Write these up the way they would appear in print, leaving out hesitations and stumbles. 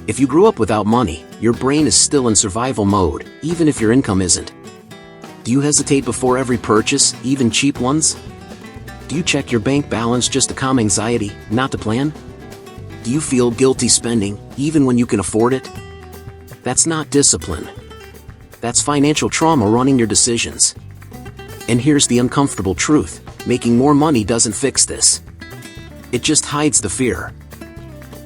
If you grew up without money, your brain is still in survival mode, even if your income isn't. Do you hesitate before every purchase, even cheap ones? Do you check your bank balance just to calm anxiety, not to plan? Do you feel guilty spending, even when you can afford it? That's not discipline. That's financial trauma running your decisions. And here's the uncomfortable truth: making more money doesn't fix this. It just hides the fear.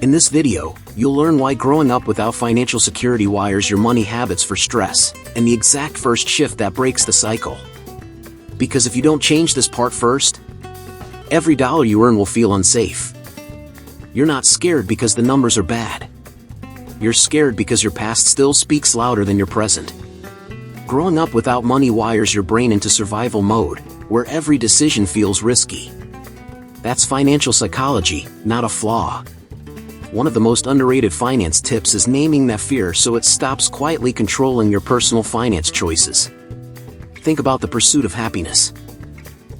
In this video, you'll learn why growing up without financial security wires your money habits for stress, and the exact first shift that breaks the cycle. Because if you don't change this part first, every dollar you earn will feel unsafe. You're not scared because the numbers are bad. You're scared because your past still speaks louder than your present. Growing up without money wires your brain into survival mode, where every decision feels risky. That's financial psychology, not a flaw. One of the most underrated finance tips is naming that fear so it stops quietly controlling your personal finance choices. Think about the pursuit of happiness.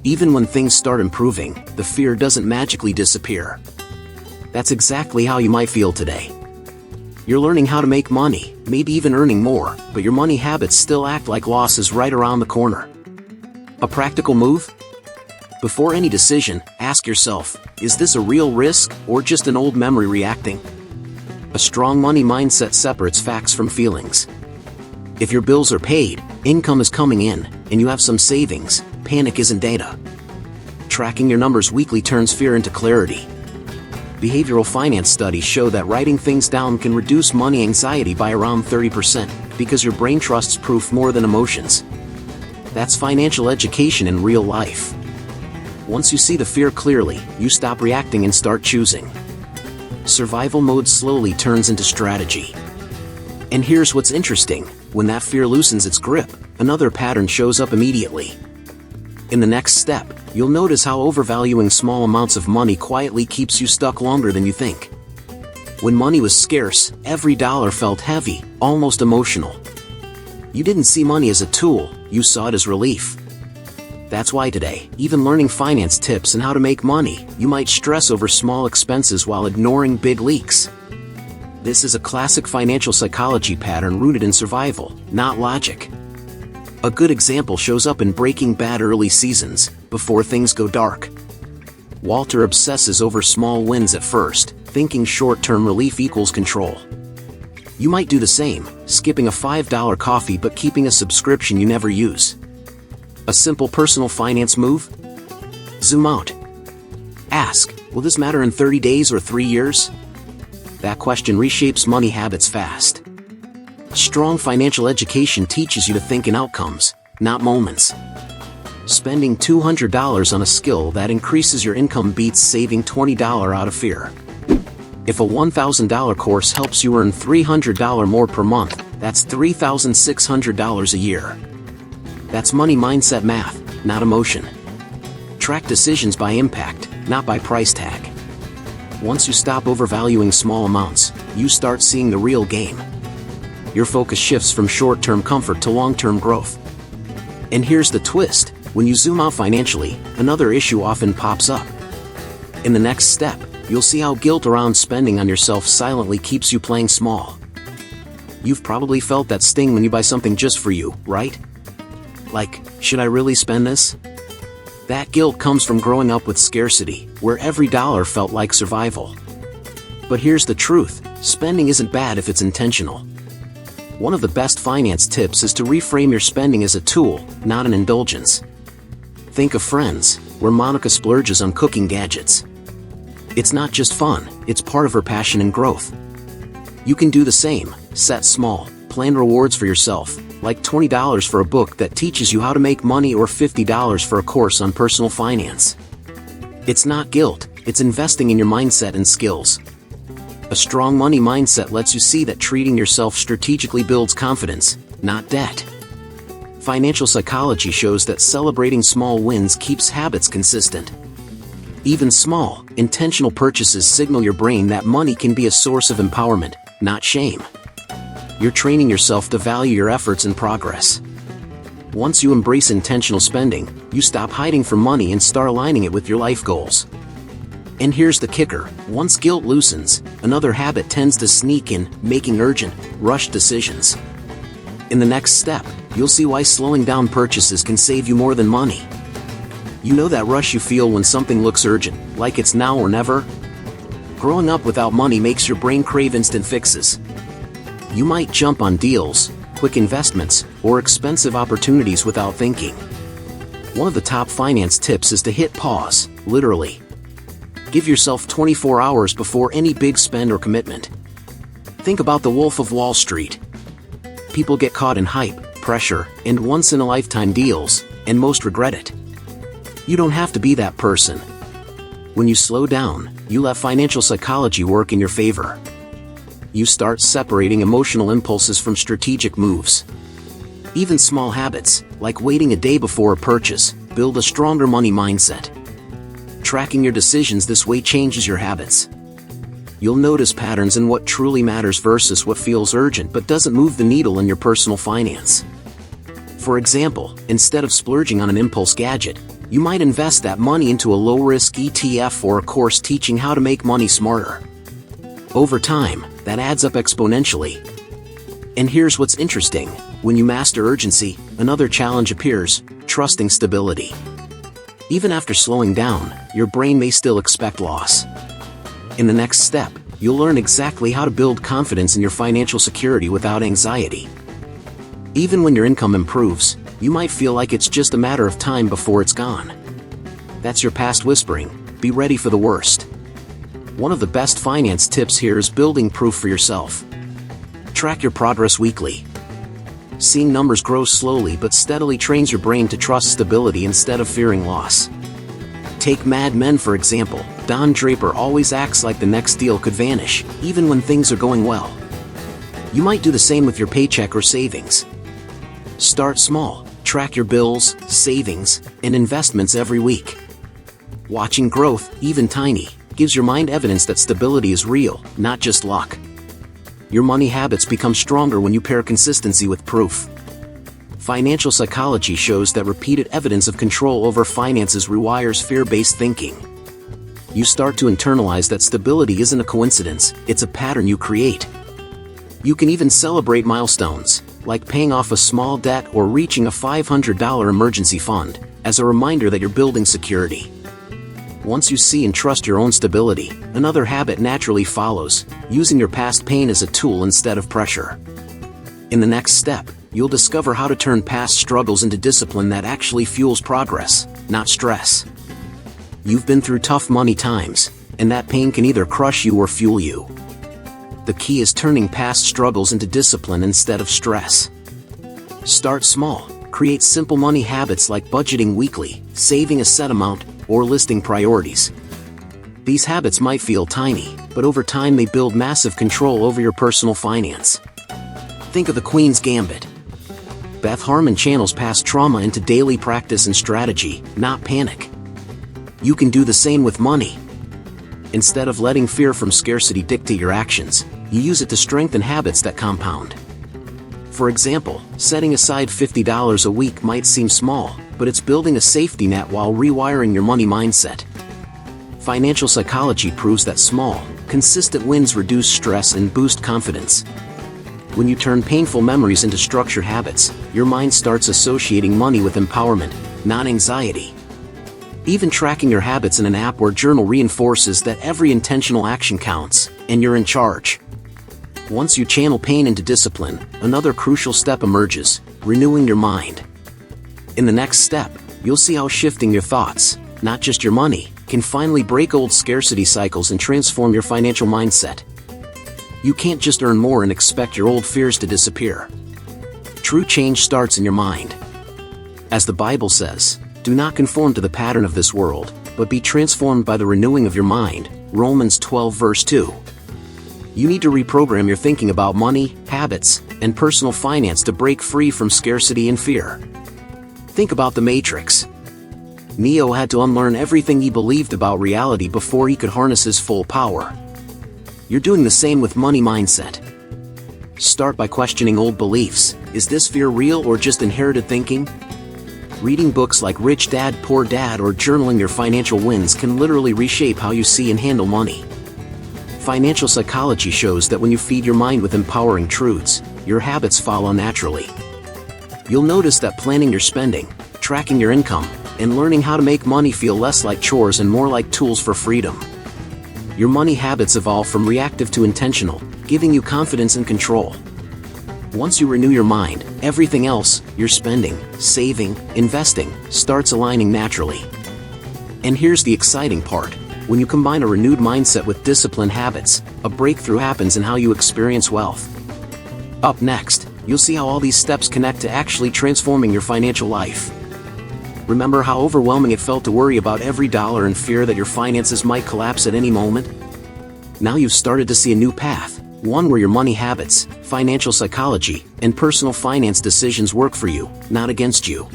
Even when things start improving, the fear doesn't magically disappear. That's exactly how you might feel today. You're learning how to make money, maybe even earning more, but your money habits still act like losses right around the corner. A practical move? Before any decision, ask yourself, is this a real risk or just an old memory reacting? A strong money mindset separates facts from feelings. If your bills are paid, income is coming in, and you have some savings, panic isn't data. Tracking your numbers weekly turns fear into clarity. Behavioral finance studies show that writing things down can reduce money anxiety by around 30%, because your brain trusts proof more than emotions. That's financial education in real life. Once you see the fear clearly, you stop reacting and start choosing. Survival mode slowly turns into strategy. And here's what's interesting: when that fear loosens its grip, another pattern shows up immediately. In the next step, you'll notice how overvaluing small amounts of money quietly keeps you stuck longer than you think. When money was scarce, every dollar felt heavy, almost emotional. You didn't see money as a tool, you saw it as relief. That's why today, even learning finance tips and how to make money, you might stress over small expenses while ignoring big leaks. This is a classic financial psychology pattern rooted in survival, not logic. A good example shows up in Breaking Bad early seasons, before things go dark. Walter obsesses over small wins at first, thinking short-term relief equals control. You might do the same, skipping a $5 coffee but keeping a subscription you never use. A simple personal finance move? Zoom out. Ask, will this matter in 30 days or 3 years? That question reshapes money habits fast. Strong financial education teaches you to think in outcomes, not moments. Spending $200 on a skill that increases your income beats saving $20 out of fear. If a $1,000 course helps you earn $300 more per month, that's $3,600 a year. That's money mindset math, not emotion. Track decisions by impact, not by price tag. Once you stop overvaluing small amounts, you start seeing the real game. Your focus shifts from short-term comfort to long-term growth. And here's the twist: when you zoom out financially, another issue often pops up. In the next step, you'll see how guilt around spending on yourself silently keeps you playing small. You've probably felt that sting when you buy something just for you, right? Like, should I really spend this? That guilt comes from growing up with scarcity, where every dollar felt like survival. But here's the truth: spending isn't bad if it's intentional. One of the best finance tips is to reframe your spending as a tool, not an indulgence. Think of Friends, where Monica splurges on cooking gadgets. It's not just fun, it's part of her passion and growth. You can do the same: set small, plan rewards for yourself, like $20 for a book that teaches you how to make money or $50 for a course on personal finance. It's not guilt, it's investing in your mindset and skills. A strong money mindset lets you see that treating yourself strategically builds confidence, not debt. Financial psychology shows that celebrating small wins keeps habits consistent. Even small, intentional purchases signal your brain that money can be a source of empowerment, not shame. You're training yourself to value your efforts and progress. Once you embrace intentional spending, you stop hiding from money and start aligning it with your life goals. And here's the kicker, once guilt loosens, another habit tends to sneak in, making urgent, rushed decisions. In the next step, you'll see why slowing down purchases can save you more than money. You know that rush you feel when something looks urgent, like it's now or never? Growing up without money makes your brain crave instant fixes. You might jump on deals, quick investments, or expensive opportunities without thinking. One of the top finance tips is to hit pause, literally. Give yourself 24 hours before any big spend or commitment. Think about the Wolf of Wall Street. People get caught in hype, pressure, and once-in-a-lifetime deals, and most regret it. You don't have to be that person. When you slow down, you let financial psychology work in your favor. You start separating emotional impulses from strategic moves. Even small habits, like waiting a day before a purchase, build a stronger money mindset. Tracking your decisions this way changes your habits. You'll notice patterns in what truly matters versus what feels urgent but doesn't move the needle in your personal finance. For example, instead of splurging on an impulse gadget, you might invest that money into a low-risk ETF or a course teaching how to make money smarter. Over time, that adds up exponentially. And here's what's interesting, when you master urgency, another challenge appears, trusting stability. Even after slowing down, your brain may still expect loss. In the next step, you'll learn exactly how to build confidence in your financial security without anxiety. Even when your income improves, you might feel like it's just a matter of time before it's gone. That's your past whispering, be ready for the worst. One of the best finance tips here is building proof for yourself. Track your progress weekly. Seeing numbers grow slowly but steadily trains your brain to trust stability instead of fearing loss. Take Mad Men for example, Don Draper always acts like the next deal could vanish, even when things are going well. You might do the same with your paycheck or savings. Start small, track your bills, savings, and investments every week. Watching growth, even tiny, gives your mind evidence that stability is real, not just luck. Your money habits become stronger when you pair consistency with proof. Financial psychology shows that repeated evidence of control over finances rewires fear-based thinking. You start to internalize that stability isn't a coincidence, it's a pattern you create. You can even celebrate milestones, like paying off a small debt or reaching a $500 emergency fund, as a reminder that you're building security. Once you see and trust your own stability, another habit naturally follows, using your past pain as a tool instead of pressure. In the next step, you'll discover how to turn past struggles into discipline that actually fuels progress, not stress. You've been through tough money times, and that pain can either crush you or fuel you. The key is turning past struggles into discipline instead of stress. Start small, create simple money habits like budgeting weekly, saving a set amount, or listing priorities. These habits might feel tiny, but over time they build massive control over your personal finance. Think of the Queen's Gambit. Beth Harmon channels past trauma into daily practice and strategy, not panic. You can do the same with money. Instead of letting fear from scarcity dictate your actions, you use it to strengthen habits that compound. For example, setting aside $50 a week might seem small, but it's building a safety net while rewiring your money mindset. Financial psychology proves that small, consistent wins reduce stress and boost confidence. When you turn painful memories into structured habits, your mind starts associating money with empowerment, not anxiety. Even tracking your habits in an app or journal reinforces that every intentional action counts, and you're in charge. Once you channel pain into discipline, another crucial step emerges, renewing your mind. In the next step, you'll see how shifting your thoughts, not just your money, can finally break old scarcity cycles and transform your financial mindset. You can't just earn more and expect your old fears to disappear. True change starts in your mind. As the Bible says, do not conform to the pattern of this world, but be transformed by the renewing of your mind, Romans 12 verse 2. You need to reprogram your thinking about money, habits, and personal finance to break free from scarcity and fear. Think about the Matrix. Neo had to unlearn everything he believed about reality before he could harness his full power. You're doing the same with money mindset. Start by questioning old beliefs. Is this fear real or just inherited thinking? Reading books like Rich Dad, Poor Dad or journaling your financial wins can literally reshape how you see and handle money. Financial psychology shows that when you feed your mind with empowering truths, your habits follow naturally. You'll notice that planning your spending, tracking your income, and learning how to make money feel less like chores and more like tools for freedom. Your money habits evolve from reactive to intentional, giving you confidence and control. Once you renew your mind, everything else, your spending, saving, investing, starts aligning naturally. And here's the exciting part. When you combine a renewed mindset with disciplined habits, a breakthrough happens in how you experience wealth. Up next, you'll see how all these steps connect to actually transforming your financial life. Remember how overwhelming it felt to worry about every dollar and fear that your finances might collapse at any moment? Now you've started to see a new path, one where your money habits, financial psychology, and personal finance decisions work for you, not against you.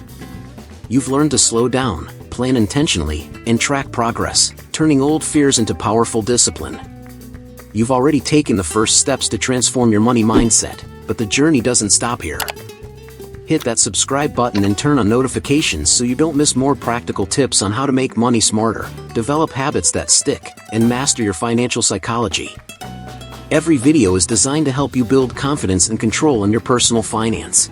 You've learned to slow down, plan intentionally, and track progress, turning old fears into powerful discipline. You've already taken the first steps to transform your money mindset, but the journey doesn't stop here. Hit that subscribe button and turn on notifications so you don't miss more practical tips on how to make money smarter, develop habits that stick, and master your financial psychology. Every video is designed to help you build confidence and control in your personal finance.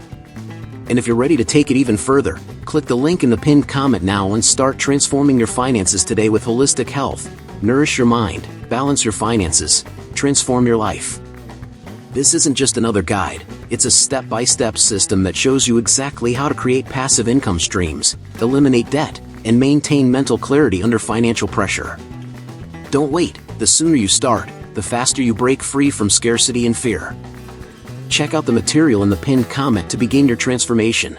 And if you're ready to take it even further, click the link in the pinned comment now and start transforming your finances today with holistic health. Nourish your mind, balance your finances, transform your life. This isn't just another guide, it's a step-by-step system that shows you exactly how to create passive income streams, eliminate debt, and maintain mental clarity under financial pressure. Don't wait, the sooner you start, the faster you break free from scarcity and fear. Check out the material in the pinned comment to begin your transformation.